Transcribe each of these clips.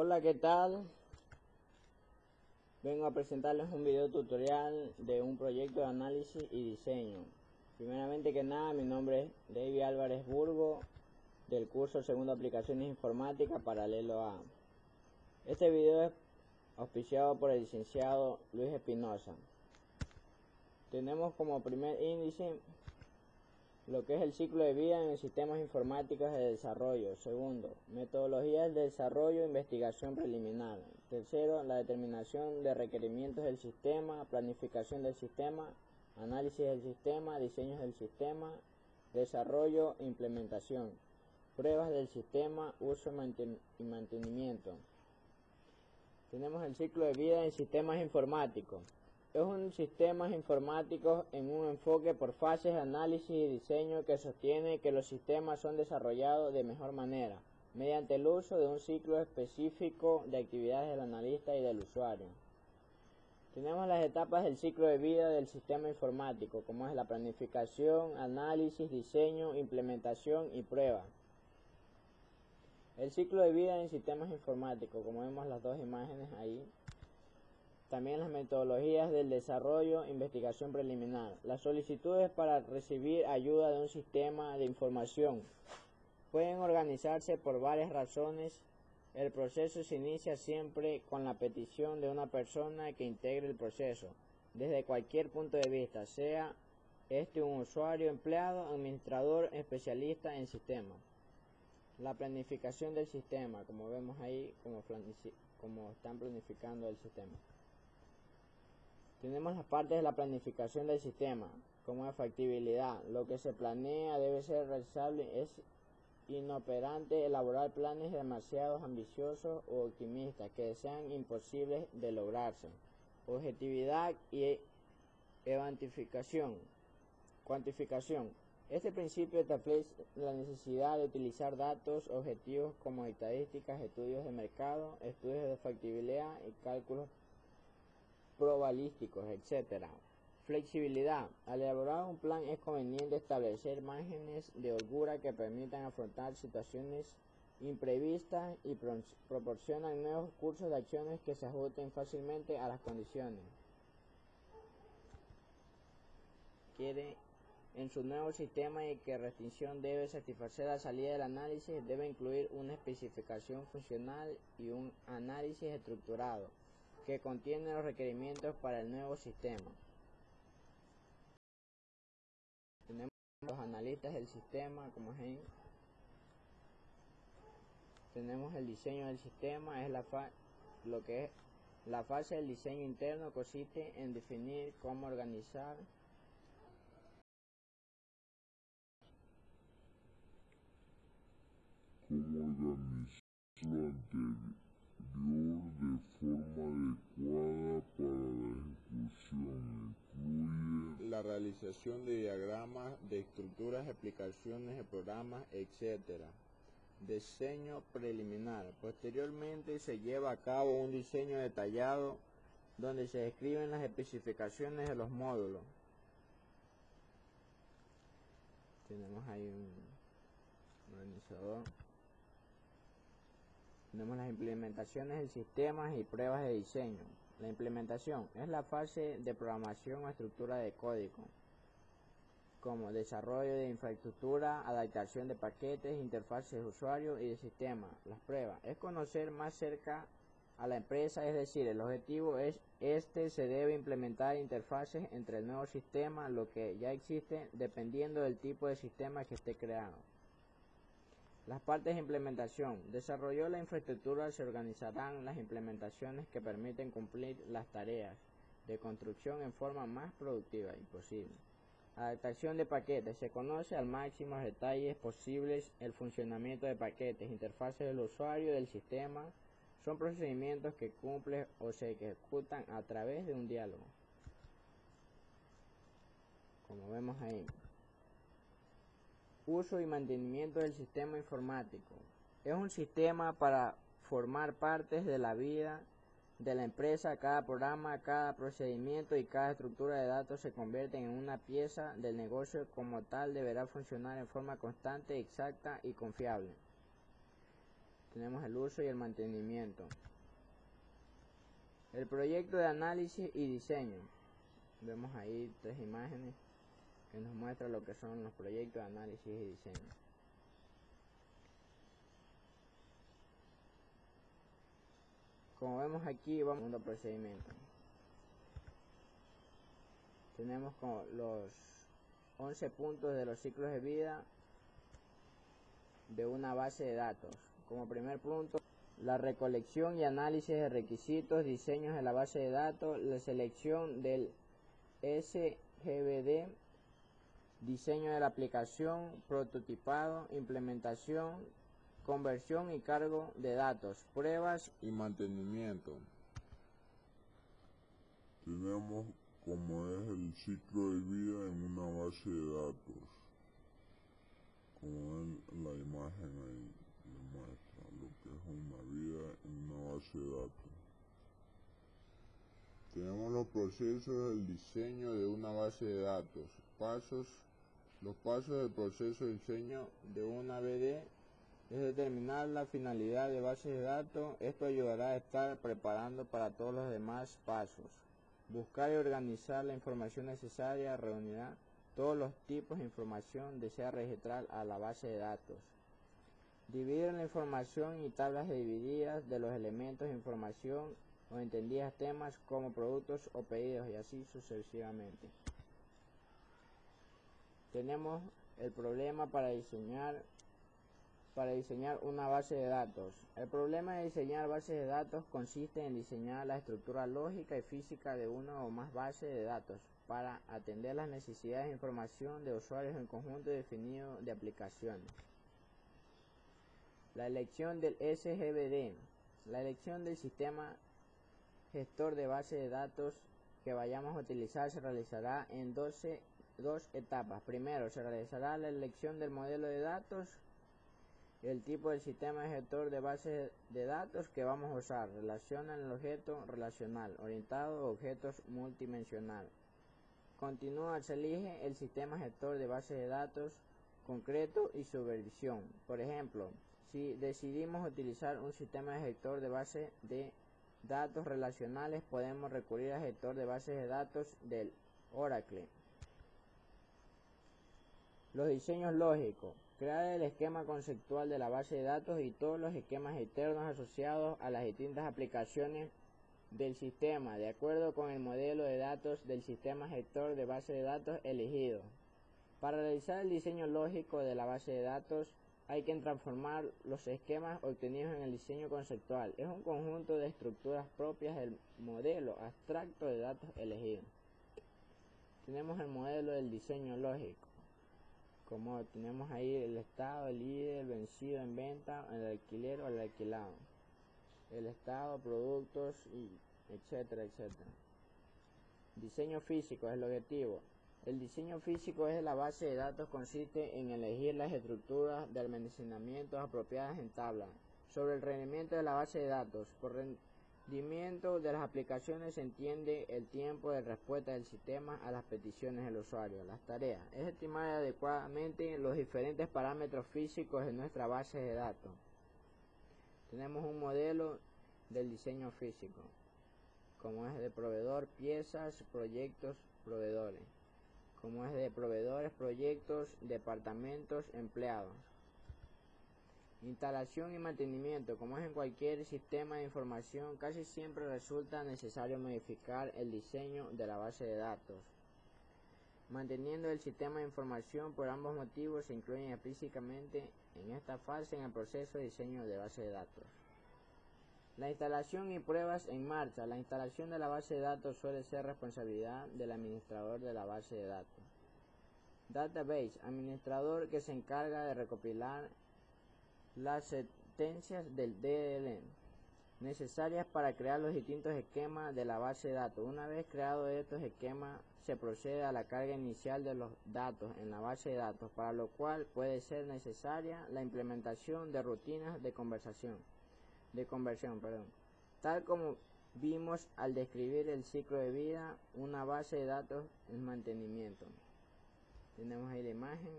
Hola, ¿qué tal? Vengo a presentarles un video tutorial de un proyecto de análisis y diseño. Primeramente que nada, mi nombre es David Álvarez Burgo, del curso Segundo Aplicaciones Informáticas Paralelo A. Este video es auspiciado por el licenciado Luis Espinosa. Tenemos como primer índice lo que es el ciclo de vida en sistemas informáticos de desarrollo. Segundo, metodologías de desarrollo e investigación preliminar. Tercero, la determinación de requerimientos del sistema, planificación del sistema, análisis del sistema, diseños del sistema, desarrollo e implementación, pruebas del sistema, uso y mantenimiento. Tenemos el ciclo de vida en sistemas informáticos. Es un sistema informático en un enfoque por fases de análisis y diseño que sostiene que los sistemas son desarrollados de mejor manera, mediante el uso de un ciclo específico de actividades del analista y del usuario. Tenemos las etapas del ciclo de vida del sistema informático, como es la planificación, análisis, diseño, implementación y prueba. El ciclo de vida en sistemas informáticos, como vemos las dos imágenes ahí. También las metodologías del desarrollo e investigación preliminar. Las solicitudes para recibir ayuda de un sistema de información pueden organizarse por varias razones. El proceso se inicia siempre con la petición de una persona que integre el proceso, desde cualquier punto de vista, sea este un usuario, empleado, administrador, especialista en sistemas. La planificación del sistema, como vemos ahí, como están planificando el sistema. Tenemos las partes de la planificación del sistema, como es factibilidad. Lo que se planea debe ser realizable. Es inoperante elaborar planes demasiado ambiciosos o optimistas que sean imposibles de lograrse. Objetividad y cuantificación. Este principio establece la necesidad de utilizar datos objetivos como estadísticas, estudios de mercado, estudios de factibilidad y cálculos probabilísticos, etc. Flexibilidad. Al elaborar un plan es conveniente establecer márgenes de holgura que permitan afrontar situaciones imprevistas y proporcionan nuevos cursos de acciones que se ajusten fácilmente a las condiciones. En su nuevo sistema y que restricción debe satisfacer la salida del análisis, debe incluir una especificación funcional y un análisis estructurado que contiene los requerimientos para el nuevo sistema. Tenemos los analistas del sistema, como es ahí. Tenemos el diseño del sistema, es lo que es la fase del diseño interno, consiste en definir cómo organizar lo anterior de forma adecuada para la ejecución. Incluye la realización de diagramas de estructuras, explicaciones de programas, etc. Diseño preliminar. Posteriormente se lleva a cabo un diseño detallado donde se describen las especificaciones de los módulos. Tenemos ahí un organizador. Tenemos las implementaciones del sistema y pruebas de diseño. La implementación es la fase de programación o estructura de código, como desarrollo de infraestructura, adaptación de paquetes, interfaces de usuario y de sistema. Las pruebas es conocer más cerca a la empresa, es decir, el objetivo es se debe implementar interfaces entre el nuevo sistema, lo que ya existe, dependiendo del tipo de sistema que esté creado. Las partes de implementación. Desarrolló la infraestructura, se organizarán las implementaciones que permiten cumplir las tareas de construcción en forma más productiva y posible. Adaptación de paquetes. Se conoce al máximo los detalles posibles el funcionamiento de paquetes, interfaces del usuario y del sistema. Son procedimientos que cumplen o se ejecutan a través de un diálogo, como vemos ahí. Uso y mantenimiento del sistema informático. Es un sistema para formar partes de la vida de la empresa. Cada programa, cada procedimiento y cada estructura de datos se convierten en una pieza del negocio. Como tal, deberá funcionar en forma constante, exacta y confiable. tenemos el uso y el mantenimiento. El proyecto de análisis y diseño. Vemos ahí 3 imágenes que nos muestran lo que son los proyectos de análisis y diseño. Como vemos aquí, vamos al segundo procedimiento. Tenemos como los 11 puntos de los ciclos de vida de una base de datos. Como primer punto, la recolección y análisis de requisitos, diseños de la base de datos, la selección del SGBD, diseño de la aplicación, prototipado, implementación, conversión y cargo de datos, pruebas y mantenimiento. Tenemos como es el ciclo de vida en una base de datos, como en la imagen ahí demuestra lo que es una vida en una base de datos. Tenemos los procesos del diseño de una base de datos, los pasos del proceso de diseño de una BD es determinar la finalidad de base de datos. Esto ayudará a estar preparando para todos los demás pasos. Buscar y organizar la información necesaria, reunirá todos los tipos de información desea registrar a la base de datos. Dividir la información y tablas divididas de los elementos de información o entendidas temas como productos o pedidos y así sucesivamente. Tenemos el problema para diseñar una base de datos. El problema de diseñar bases de datos consiste en diseñar la estructura lógica y física de una o más bases de datos para atender las necesidades de información de usuarios en conjunto definido de aplicaciones. La elección del SGBD. La elección del sistema gestor de base de datos que vayamos a utilizar se realizará en dos etapas. Primero, se realizará la elección del modelo de datos, el tipo del sistema gestor de base de datos que vamos a usar, relaciona el objeto relacional, orientado a objetos multidimensional. Continúa, se elige el sistema gestor de base de datos concreto y su versión. Por ejemplo, si decidimos utilizar un sistema gestor de base de datos relacionales, podemos recurrir al gestor de bases de datos del Oracle. Los diseños lógicos. Crear el esquema conceptual de la base de datos y todos los esquemas internos asociados a las distintas aplicaciones del sistema, de acuerdo con el modelo de datos del sistema gestor de base de datos elegido. Para realizar el diseño lógico de la base de datos, hay que transformar los esquemas obtenidos en el diseño conceptual. Es un conjunto de estructuras propias del modelo abstracto de datos elegido. Tenemos el modelo del diseño lógico. Como tenemos ahí el estado, el líder, el vencido en venta, el alquiler o el alquilado, el estado, productos, y etcétera, etcétera. Diseño físico es el objetivo. El diseño físico es la base de datos, consiste en elegir las estructuras de almacenamiento apropiadas en tabla. Sobre el rendimiento de la base de datos, por rendimiento de las aplicaciones se entiende el tiempo de respuesta del sistema a las peticiones del usuario. Las tareas es estimar adecuadamente los diferentes parámetros físicos de nuestra base de datos. Tenemos un modelo del diseño físico, como es de proveedor, piezas, proyectos, proveedores, como es de proveedores, proyectos, departamentos, empleados. Instalación y mantenimiento. Como es en cualquier sistema de información, casi siempre resulta necesario modificar el diseño de la base de datos. Manteniendo el sistema de información por ambos motivos se incluyen explícitamente en esta fase en el proceso de diseño de base de datos. La instalación y pruebas en marcha. La instalación de la base de datos suele ser responsabilidad del administrador de la base de datos. Database, administrador que se encarga de recopilar las sentencias del DLL necesarias para crear los distintos esquemas de la base de datos. Una vez creados estos esquemas, se procede a la carga inicial de los datos en la base de datos, para lo cual puede ser necesaria la implementación de rutinas de conversión, tal como vimos al describir el ciclo de vida, una base de datos en mantenimiento. Tenemos ahí la imagen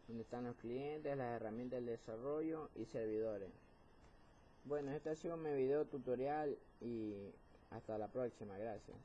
donde están los clientes, las herramientas del desarrollo y servidores. Bueno, este ha sido mi video tutorial y hasta la próxima. Gracias.